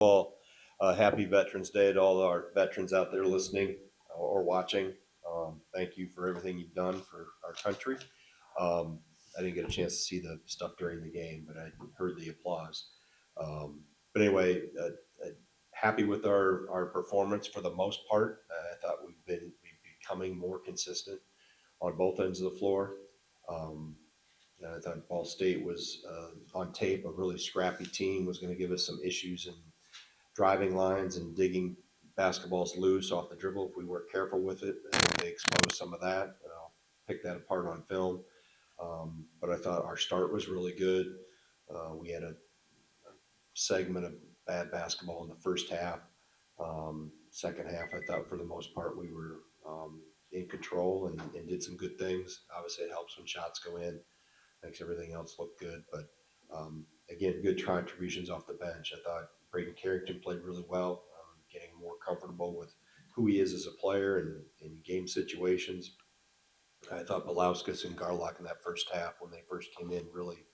All, happy Veterans Day to all our veterans out there listening or watching. Thank you for everything you've done for our country. Um, I didn't get a chance to see the stuff during the game, but I heard the applause. But anyway, happy with our performance for the most part. I thought we've becoming more consistent on both ends of the floor. Um, and I thought Ball State was on tape a really scrappy team, was going to give us some issues in driving lines and digging basketballs loose off the dribble if we weren't careful with it. And they exposed some of that. And I'll pick that apart on film. But I thought our start was really good. We had a segment of bad basketball in the first half. Second half, I thought for the most part we were in control and did some good things. Obviously, it helps when shots go in, makes everything else look good. But again, good contributions off the bench. I thought Braden Carrington played really well, getting more comfortable with who he is as a player and in game situations. I thought Belauskas and Garlock in that first half, when they first came in, really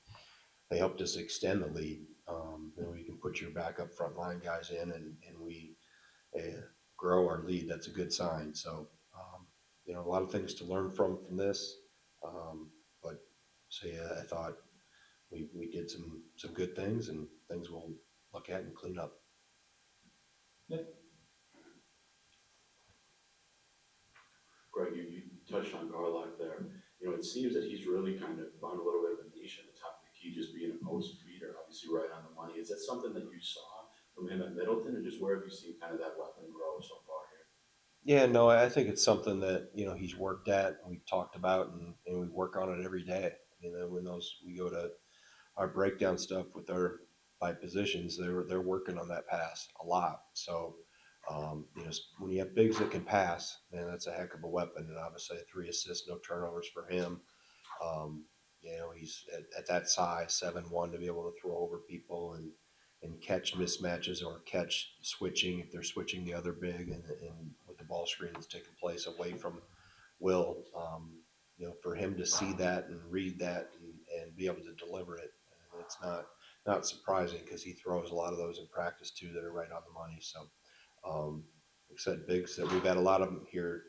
they helped us extend the lead. You can put your backup front line guys in, and we uh, grow our lead. That's a good sign. So, a lot of things to learn from this. But so yeah, I thought we did some good things and things we'll look at and clean up. Greg, you touched on Garlock there. It seems that he's really kind of found a little bit of a niche at the top of the key, just being a post feeder, obviously right on the money. Is that something that you saw from him at Middleton, and just where have you seen kind of that weapon grow so far here? Yeah, no, I think it's something that he's worked at. And we've talked about, and we work on it every day. When those we go to our breakdown stuff with our by positions, they're working on that pass a lot. So, when you have bigs that can pass, man, that's a heck of a weapon. And obviously, 3 assists, no turnovers for him. Um, he's at that size, 7'1", to be able to throw over people and catch mismatches or catch switching if they're switching the other big and with the ball screen that's taking place away from Will. For him to see that and read that and be able to deliver it, it's not surprising because he throws a lot of those in practice too that are right on the money. So, like I said, bigs that we've had a lot of them here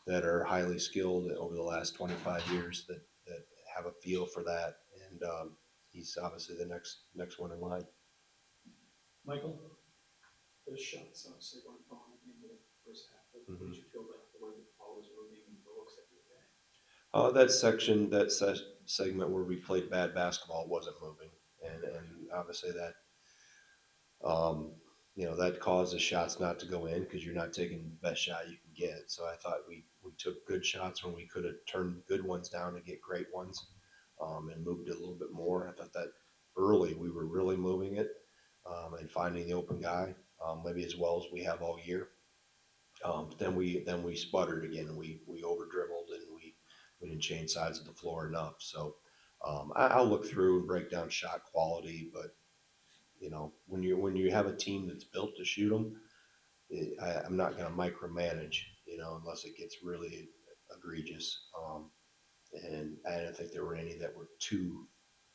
that are highly skilled over the last 25 years that have a feel for that, and he's obviously the next one in line. Michael, those shots obviously weren't falling at the end of the first half. What Mm-hmm. did you feel like the way the ball was moving and the looks that you were getting? That segment where we played bad basketball wasn't moving, and obviously um, that caused the shots not to go in because you're not taking the best shot you can get. So I thought we took good shots when we could have turned good ones down to get great ones, and moved it a little bit more. I thought that early we were really moving it, and finding the open guy, maybe as well as we have all year. But then we sputtered again. We over dribbled and we didn't change sides of the floor enough. So I'll look through and break down shot quality, but when you have a team that's built to shoot them, I'm not going to micromanage, unless it gets really egregious. And I don't think there were any that were too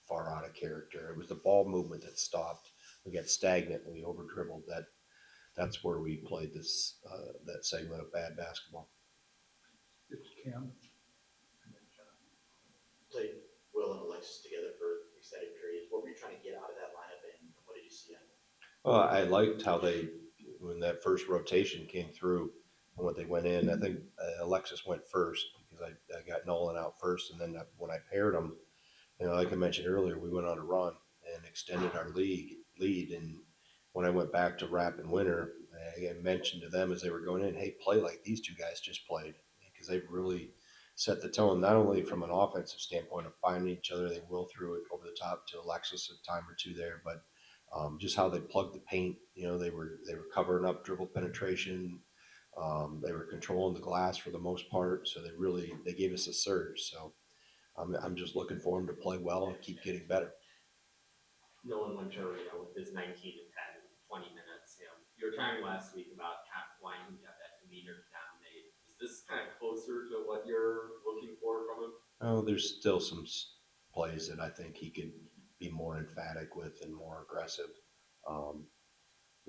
far out of character. It was the ball movement that stopped. We got stagnant and we over dribbled. That's where we played this that segment of bad basketball. Cam, played Will and Alexis together for extended periods. What were you trying to get out of that lineup, and what did you see out of it? Well, I liked how when that first rotation came through and what they went in. I think Alexis went first because I got Nolan out first, and then when I paired them, like I mentioned earlier, we went on a run and extended our lead. And when I went back to Rap and Winter, I mentioned to them as they were going in, hey, play like these two guys just played because they've really set the tone, not only from an offensive standpoint of finding each other, they will threw it over the top to Alexis a time or two there, but just how they plugged the paint. They were covering up dribble penetration. They were controlling the glass for the most part, so they gave us a surge. So I'm just looking for him to play well and keep getting better. Nolan Winter, with his 19 and 10 in 20 minutes, you were talking last week about kind of wanting him to have that demeanor to dominate. Is this kind of closer to what you're looking for from him? Oh, there's still some plays that I think he could be more emphatic with and more aggressive. Um,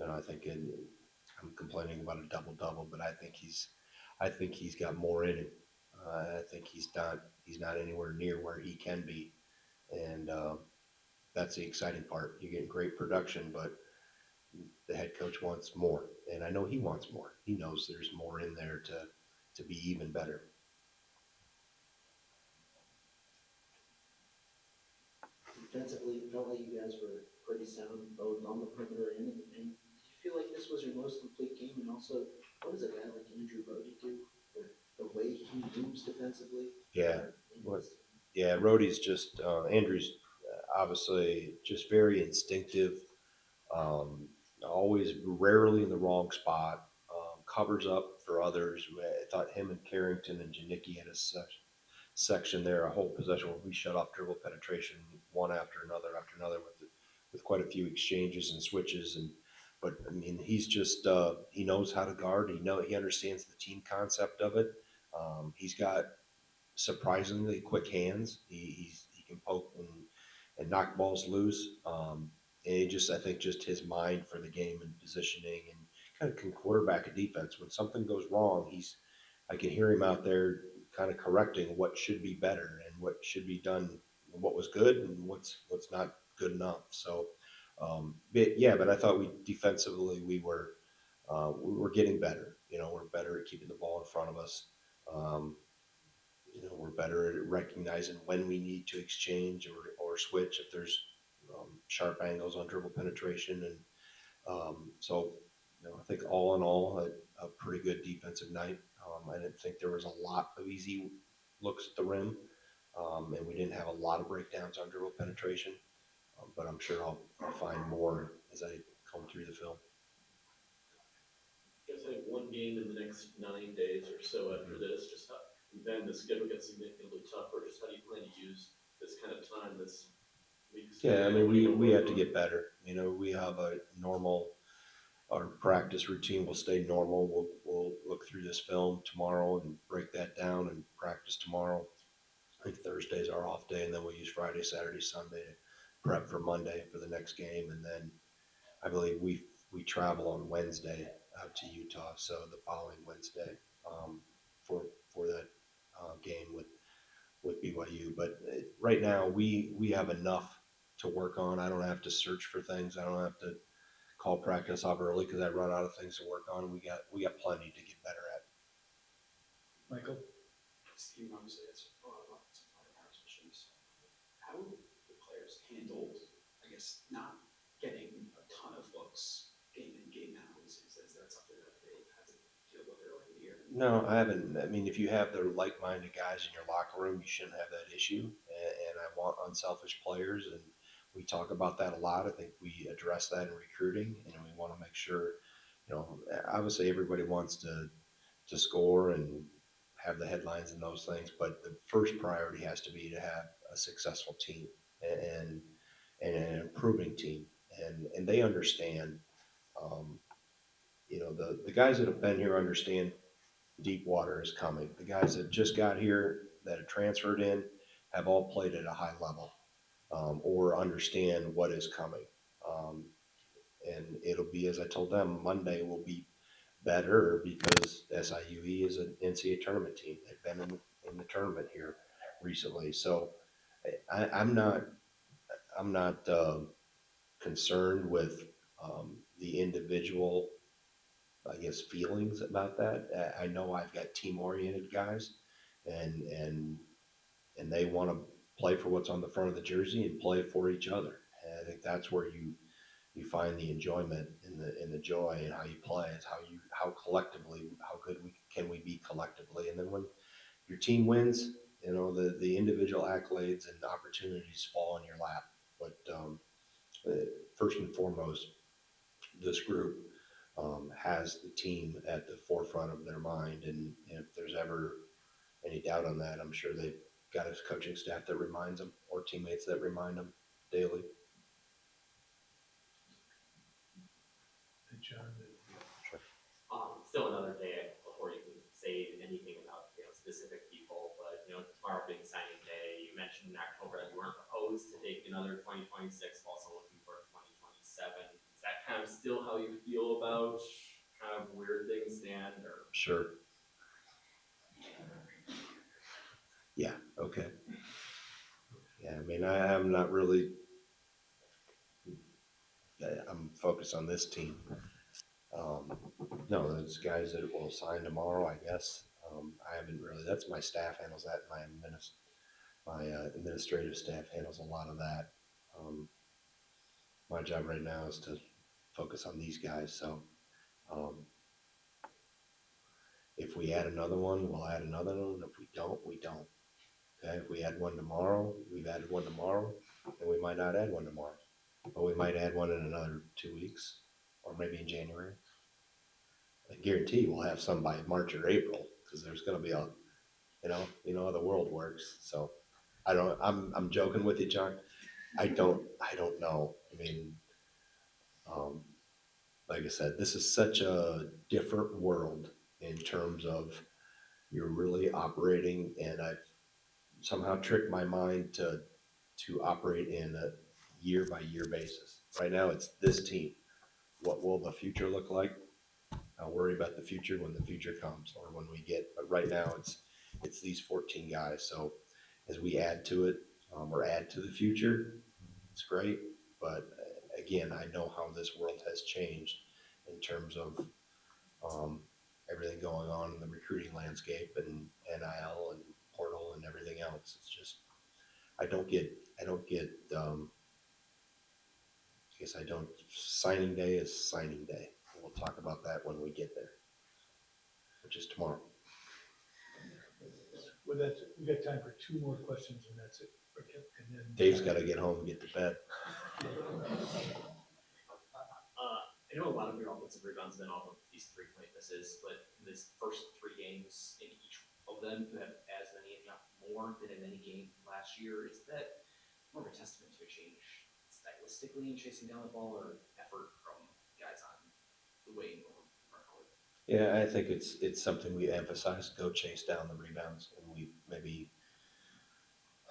I think I'm complaining about a double double, but I think he's got more in him. I think he's not anywhere near where he can be, and that's the exciting part. You're getting great production, but the head coach wants more, and I know he wants more. He knows there's more in there to be even better. Defensively, it felt like you guys were pretty sound both on the perimeter and do you feel like this was your most complete game? And also, what does a guy like Andrew Brody do with the way he moves defensively? Yeah, In what? this team? Yeah, Rhodey's just Andrew's obviously just very instinctive. Um, Always rarely in the wrong spot. Covers up for others. I thought him and Carrington and Janicki had a section there, a whole possession where we shut off dribble penetration one after another with quite a few exchanges and switches. And but I mean, he's just he knows how to guard. He understands the team concept of it. He's got surprisingly quick hands. He can poke and knock balls loose. And he just I think just his mind for the game and positioning and kind of can quarterback a defense. When something goes wrong, I can hear him out there kind of correcting what should be better and what should be done, what was good and what's not good enough. So, but I thought we defensively we were getting better. We're better at keeping the ball in front of us. Um, we're better at recognizing when we need to exchange or switch if there's sharp angles on dribble penetration. And I think all in all, a pretty good defensive night. I didn't think there was a lot of easy looks at the rim, and we didn't have a lot of breakdowns on dribble penetration. But I'm sure I'll find more as I comb through the film. You guys have one game in the next 9 days or so after this. Just how, and then the schedule gets significantly tougher. Just how do you plan to use this kind of time, this week? Yeah, I mean, we have to get better. We have a normal, our practice routine will stay normal. We'll look through this film tomorrow and break that down and practice tomorrow. I think Thursday's our off day, and then we'll use Friday, Saturday, Sunday to prep for Monday for the next game, and then I believe we travel on Wednesday out to Utah, so the following Wednesday um, for that game with BYU. But right now we have enough to work on. I don't have to search for things. I don't have to call practice off early because I run out of things to work on. We got plenty to get better at. Michael? Steve obviously has a lot of offensive firepower, especially this. How have the players handled, I guess, not getting a ton of looks game in, game out? Is that something that they've had to deal with early in the year? No, I haven't. I mean, if you have the like-minded guys in your locker room, you shouldn't have that issue. And I want unselfish players, and we talk about that a lot. I think we address that in recruiting, and we want to make sure, obviously everybody wants to score and have the headlines and those things, but the first priority has to be to have a successful team and and an improving team, and they understand. Um, the guys that have been here understand deep water is coming. The guys that just got here that have transferred in have all played at a high level or understand what is coming. Um, and it'll be, as I told them, Monday will be better because SIUE is an NCAA tournament team. They've been in the tournament here recently. So I'm not concerned with the individual, I guess, feelings about that. I know I've got team oriented guys, and and and they want to play for what's on the front of the jersey and play for each other. And I think that's where you find the enjoyment in the joy and how you play. It's how collectively how good we be collectively. And then when your team wins, the individual accolades and opportunities fall in your lap. But first and foremost, this group has the team at the forefront of their mind. And if there's ever any doubt on that, I'm sure they've got a coaching staff that reminds them or teammates that remind them daily. And John? Sure. Still another day before you can say anything about specific people, but tomorrow being signing day, you mentioned in October that you weren't opposed to taking another 2026, also looking for 2027. Is that kind of still how you feel about kind of where things stand, or? Sure. Yeah, okay. Yeah, I mean, I'm not really, I'm focused on this team. Um, no, those guys that will sign tomorrow, I guess. I haven't really, that's my staff handles that. My administrative staff handles a lot of that. Um, my job right now is to focus on these guys. So um, if we add another one, we'll add another one. If we don't, we don't. Okay, if we add one tomorrow, we've added one tomorrow, and we might not add one tomorrow, but we might add one in another 2 weeks, or maybe in January. I guarantee we'll have some by March or April because there's going to be a, you know how the world works. So I don't. I'm joking with you, John. I don't know. I mean, um, like I said, this is such a different world in terms of you're really operating, and I've somehow tricked my mind to operate in a year by year basis. Right now, it's this team. What will the future look like? I'll worry about the future when the future comes or when we get. But right now, it's these 14 guys. So as we add to it or add to the future, it's great. But again, I know how this world has changed in terms of um, everything going on in the recruiting landscape and NIL and portal and everything else. It's just I don't get. I guess I don't. Signing day is signing day. We'll talk about that when we get there, which is tomorrow. With that, we got time for two more questions and that's it. Okay, and then. Dave's got to get home and get to bed. I know a lot of your offensive rebounds have been off of these 3-point misses, but in these first 3 games, in each of them, you have as many, if not more, than in any game last year. Is that more of a testament to a change stylistically in chasing down the ball, or effort from guys on the wing or front court? Yeah, I think it's something we emphasize. Go chase down the rebounds, and we maybe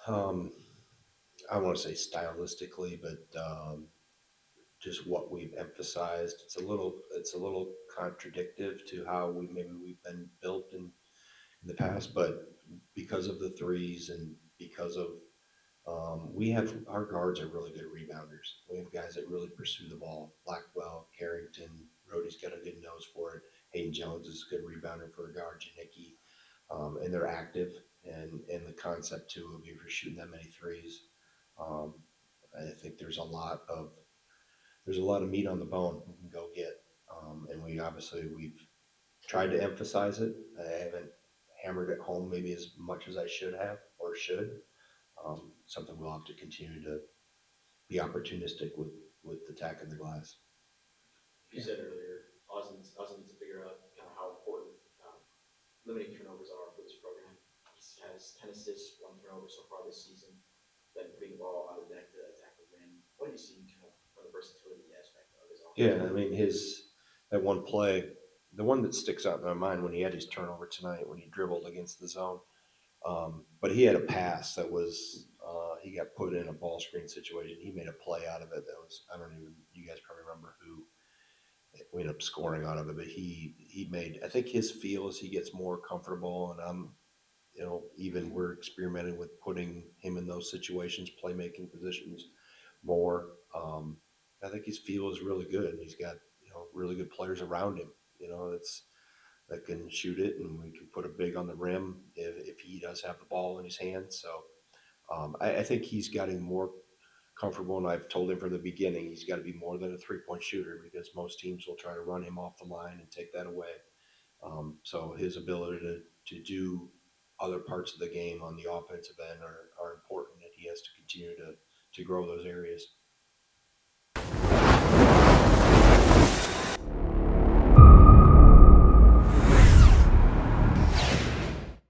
um, I want to say stylistically, but just what we've emphasized. It's a little contradictive to how we've been built in the past, but because of the threes and because of we have our guards are really good rebounders. We have guys that really pursue the ball. Blackwell, Carrington, Rody's got a good nose for it. Hayden Jones is a good rebounder for a guard. Janicki, and they're active. And the concept too of if you're shooting that many threes, um, I think there's a lot of meat on the bone we can go get. And we've tried to emphasize it. I haven't hammered it home maybe as much as I should have or should. Something we'll have to continue to be opportunistic with attacking the glass. You said earlier, Austin needs to figure out kind of how important limiting turnovers are for this program. He has 10 assists, 1 turnover so far this season, then putting the ball on the deck to attack the rim. What do you see kind of from the versatility aspect of his offense? Yeah, I mean that one play, the one that sticks out in my mind when he had his turnover tonight when he dribbled against the zone. But he had a pass that was he got put in a ball screen situation. He made a play out of it that was I don't even you guys probably remember who we ended up scoring out of it, but he made I think his feel as he gets more comfortable and even we're experimenting with putting him in those situations, playmaking positions more. I think his feel is really good and he's got really good players around him. That's that can shoot it, and we can put a big on the rim if he does have the ball in his hands. So I think he's getting more comfortable, and I've told him from the beginning he's got to be more than a 3-point shooter because most teams will try to run him off the line and take that away. So his ability to do other parts of the game on the offensive end are important, and he has to continue to grow those areas.